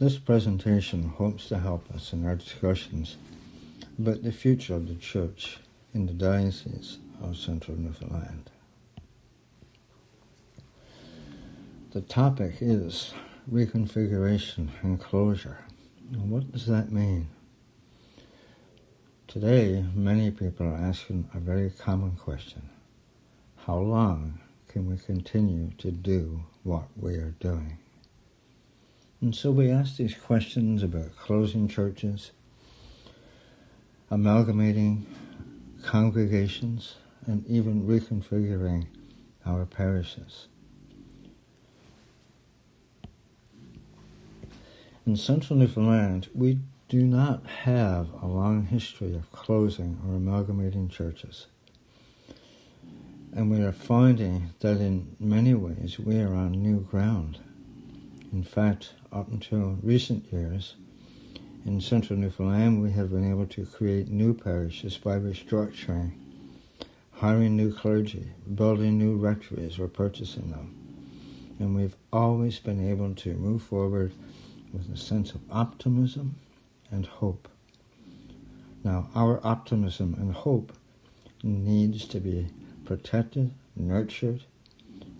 This presentation hopes to help us in our discussions about the future of the Church in the Diocese of Central Newfoundland. The topic is Reconfiguration and Closure. And what does that mean? Today, many people are asking a very common question. How long can we continue to do what we are doing? And so we ask these questions about closing churches, amalgamating congregations, and even reconfiguring our parishes. In Central Newfoundland, we do not have a long history of closing or amalgamating churches. And we are finding that in many ways we are on new ground. In fact, up until recent years, in Central Newfoundland, we have been able to create new parishes by restructuring, hiring new clergy, building new rectories or purchasing them. And we've always been able to move forward with a sense of optimism and hope. Now, our optimism and hope needs to be protected, nurtured,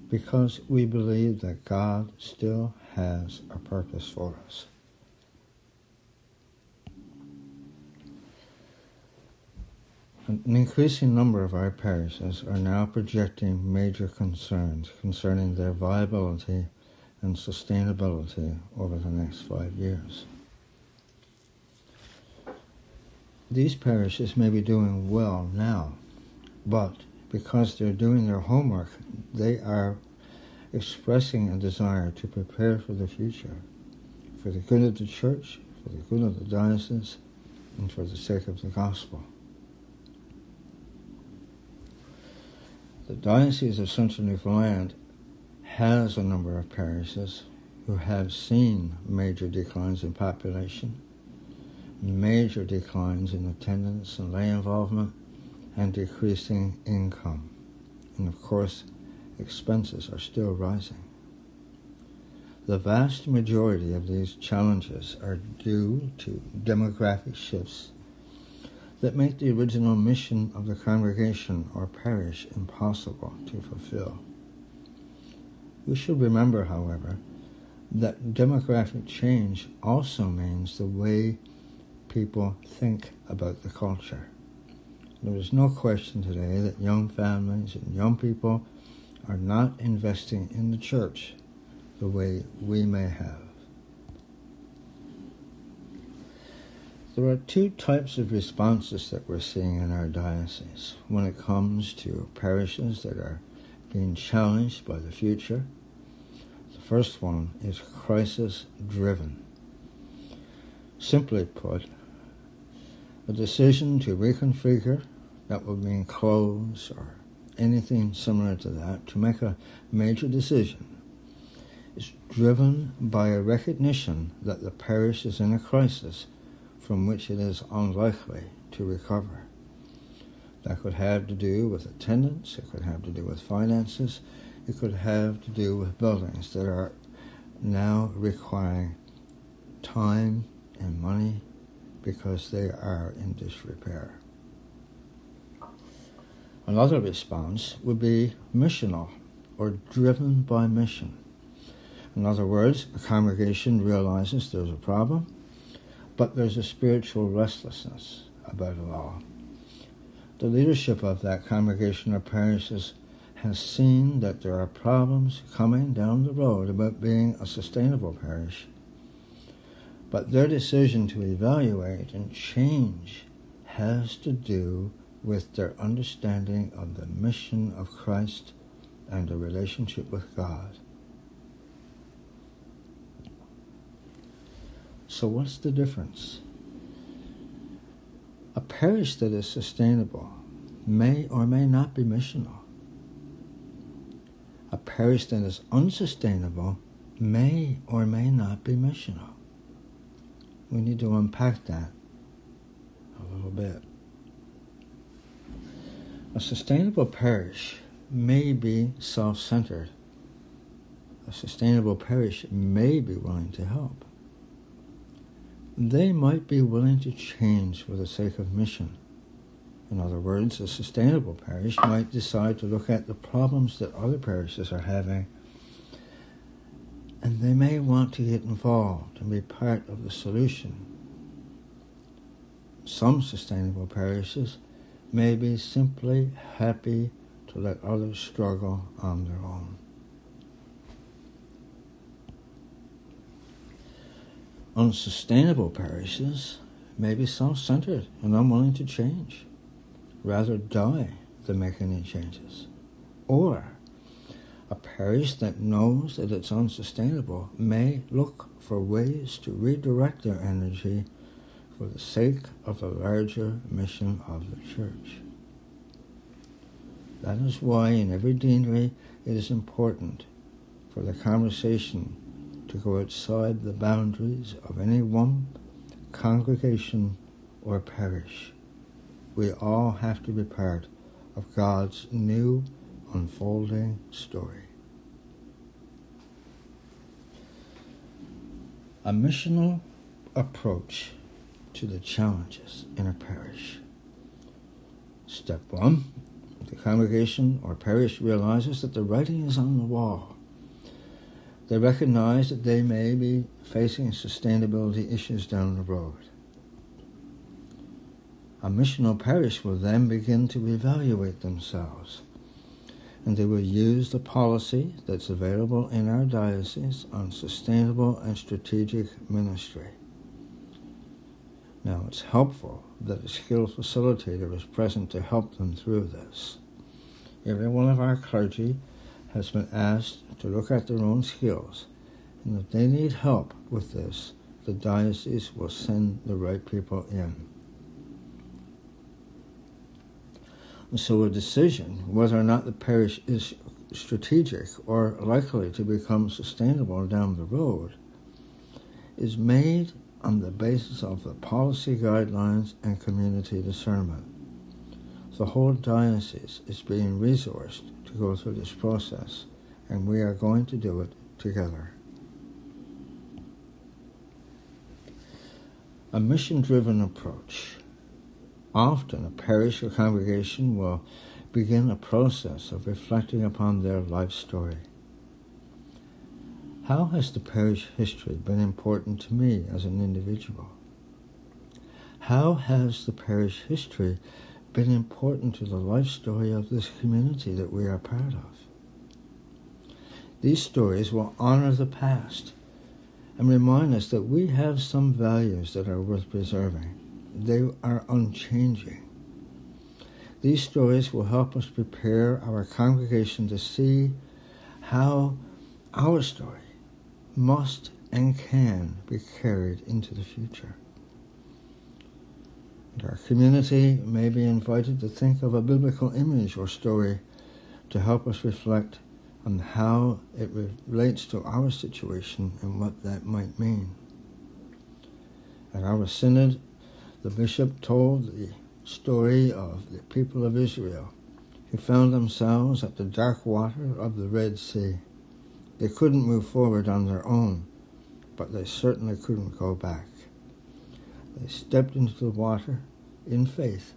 because we believe that God still has a purpose for us. An increasing number of our parishes are now projecting major concerns concerning their viability and sustainability over the next 5 years. These parishes may be doing well now, but because they're doing their homework, they are expressing a desire to prepare for the future, for the good of the Church, for the good of the diocese, and for the sake of the gospel. The Diocese of Central Newfoundland has a number of parishes who have seen major declines in population, major declines in attendance and lay involvement, and decreasing income. And of course, expenses are still rising. The vast majority of these challenges are due to demographic shifts that make the original mission of the congregation or parish impossible to fulfill. We should remember, however, that demographic change also means the way people think about the culture. There is no question today that young families and young people are not investing in the Church the way we may have. There are two types of responses that we're seeing in our diocese when it comes to parishes that are being challenged by the future. The first one is crisis-driven. Simply put, a decision to reconfigure, that would mean close or anything similar to that, to make a major decision, is driven by a recognition that the parish is in a crisis from which it is unlikely to recover. That could have to do with attendance, it could have to do with finances, it could have to do with buildings that are now requiring time and money because they are in disrepair. Another response would be missional, or driven by mission. In other words, a congregation realizes there's a problem, but there's a spiritual restlessness about it all. The leadership of that congregation or parishes has seen that there are problems coming down the road about being a sustainable parish, but their decision to evaluate and change has to do with their understanding of the mission of Christ and the relationship with God. So what's the difference? A parish that is sustainable may or may not be missional. A parish that is unsustainable may or may not be missional. We need to unpack that a little bit. A sustainable parish may be self-centered. A sustainable parish may be willing to help. they might be willing to change for the sake of mission. In other words, a sustainable parish might decide to look at the problems that other parishes are having, and they may want to get involved and be part of the solution. Some sustainable parishes may be simply happy to let others struggle on their own. Unsustainable parishes may be self-centered and unwilling to change, rather die than make any changes. Or a parish that knows that it's unsustainable may look for ways to redirect their energy for the sake of the larger mission of the Church. That is why in every deanery it is important for the conversation to go outside the boundaries of any one congregation or parish. We all have to be part of God's new unfolding story. A missional approach to the challenges in a parish. Step 1. The congregation or parish realizes that the writing is on the wall. They recognize that they may be facing sustainability issues down the road. A missional parish will then begin to evaluate themselves, and they will use the policy that's available in our diocese on sustainable and strategic ministry. Now, it's helpful that a skilled facilitator is present to help them through this. Every one of our clergy has been asked to look at their own skills, and if they need help with this, the diocese will send the right people in. And so a decision whether or not the parish is strategic or likely to become sustainable down the road is made on the basis of the policy guidelines and community discernment. The whole diocese is being resourced to go through this process, and we are going to do it together. A mission-driven approach. Often a parish or congregation will begin a process of reflecting upon their life story. How has the parish history been important to me as an individual? How has the parish history been important to the life story of this community that we are part of? These stories will honor the past and remind us that we have some values that are worth preserving. They are unchanging. These stories will help us prepare our congregation to see how our story must and can be carried into the future. And our community may be invited to think of a biblical image or story to help us reflect on how it relates to our situation and what that might mean. At our Synod, the bishop told the story of the people of Israel who found themselves at the dark water of the Red Sea. They couldn't move forward on their own, but they certainly couldn't go back. They stepped into the water in faith,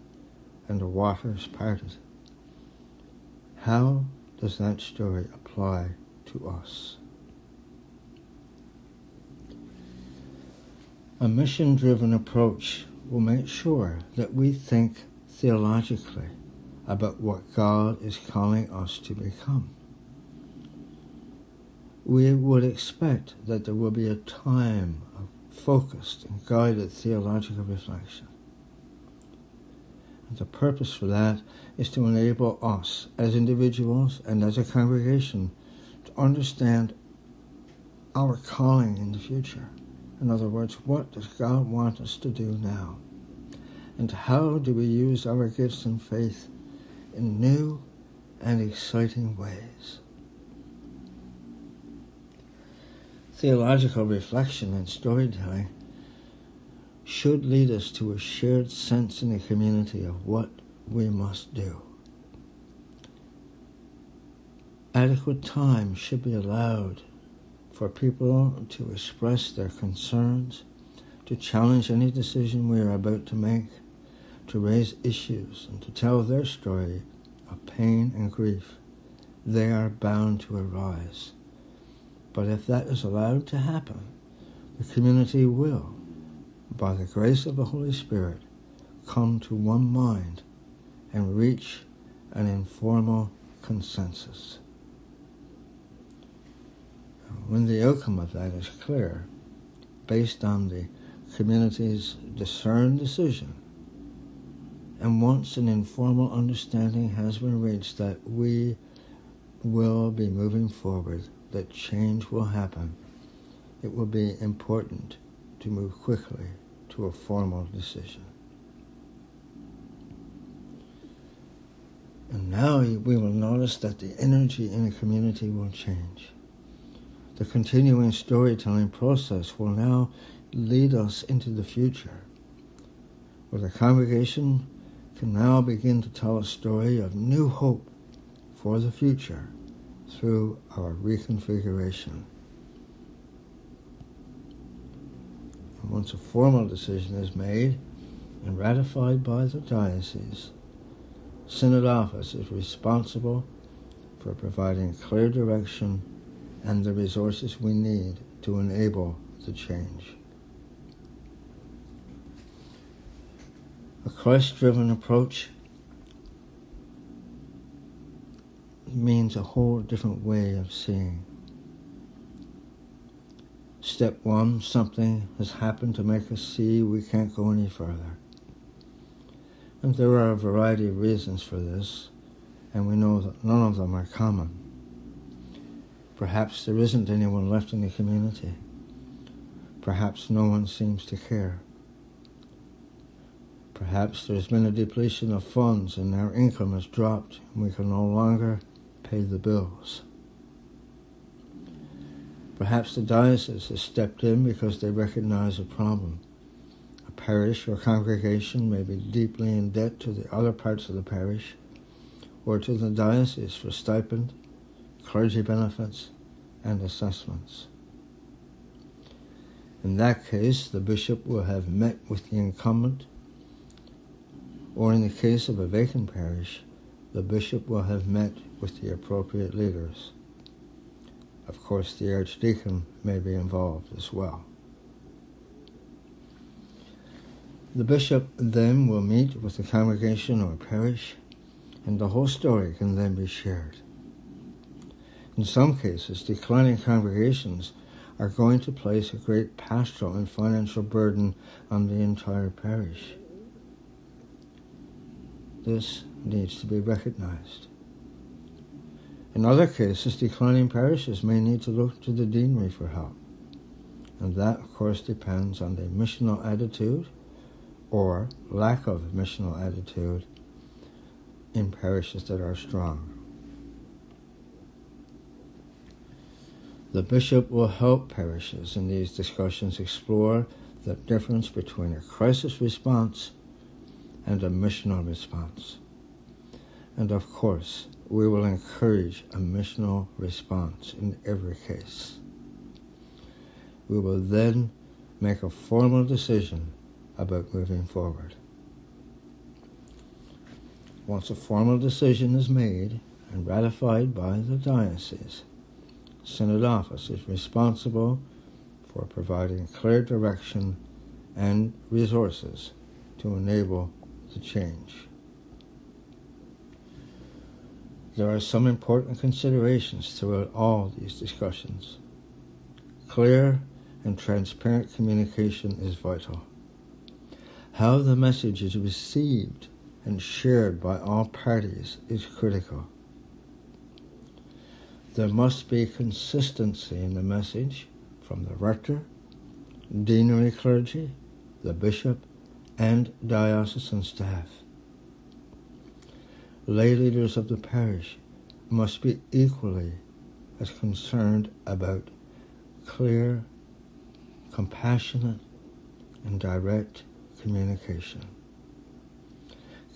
and the waters parted. How does that story apply to us? A mission-driven approach will make sure that we think theologically about what God is calling us to become. We would expect that there will be a time of focused and guided theological reflection. And the purpose for that is to enable us as individuals and as a congregation to understand our calling in the future. In other words, what does God want us to do now? And how do we use our gifts and faith in new and exciting ways? Theological reflection and storytelling should lead us to a shared sense in the community of what we must do. Adequate time should be allowed for people to express their concerns, to challenge any decision we are about to make, to raise issues and to tell their story of pain and grief. They are bound to arise. But if that is allowed to happen, the community will, by the grace of the Holy Spirit, come to one mind and reach an informal consensus. When the outcome of that is clear, based on the community's discerned decision, and once an informal understanding has been reached that we will be moving forward, that change will happen, it will be important to move quickly to a formal decision. And now we will notice that the energy in the community will change. The continuing storytelling process will now lead us into the future, where the congregation can now begin to tell a story of new hope for the future through our reconfiguration. And once a formal decision is made and ratified by the diocese, Synod office is responsible for providing clear direction and the resources we need to enable the change. A Christ-driven approach means a whole different way of seeing. Step one, something has happened to make us see we can't go any further. And there are a variety of reasons for this, and we know that none of them are common. Perhaps there isn't anyone left in the community. Perhaps no one seems to care. Perhaps there's been a depletion of funds and our income has dropped and we can no longer pay the bills. Perhaps the diocese has stepped in because they recognize a problem. A parish or congregation may be deeply in debt to the other parts of the parish or to the diocese for stipend, clergy benefits, and assessments. In that case, the bishop will have met with the incumbent, or in the case of a vacant parish, the bishop will have met with the appropriate leaders. Of course, the archdeacon may be involved as well. The bishop then will meet with the congregation or parish, and the whole story can then be shared. In some cases, declining congregations are going to place a great pastoral and financial burden on the entire parish. This needs to be recognized. In other cases, declining parishes may need to look to the deanery for help. And that, of course, depends on the missional attitude or lack of missional attitude in parishes that are strong. The bishop will help parishes in these discussions explore the difference between a crisis response and a missional response. And of course, we will encourage a missional response in every case. We will then make a formal decision about moving forward. Once a formal decision is made and ratified by the diocese, Synod office is responsible for providing clear direction and resources to enable the change. There are some important considerations throughout all these discussions. Clear and transparent communication is vital. How the message is received and shared by all parties is critical. There must be consistency in the message from the Rector, Deanery Clergy, the Bishop, and diocesan staff. Lay leaders of the parish must be equally as concerned about clear, compassionate, and direct communication.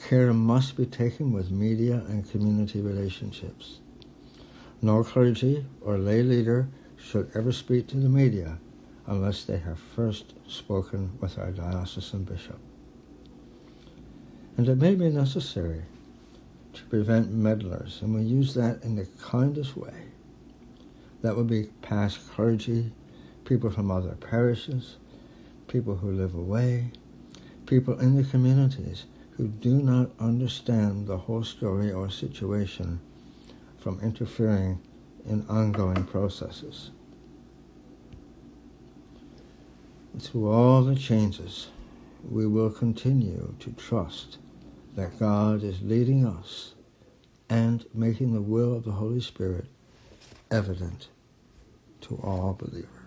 Care must be taken with media and community relationships. No clergy or lay leader should ever speak to the media unless they have first spoken with our diocesan bishop. And it may be necessary to prevent meddlers, and we use that in the kindest way. That would be past clergy, people from other parishes, people who live away, people in the communities who do not understand the whole story or situation from interfering in ongoing processes. Through all the changes, we will continue to trust that God is leading us and making the will of the Holy Spirit evident to all believers.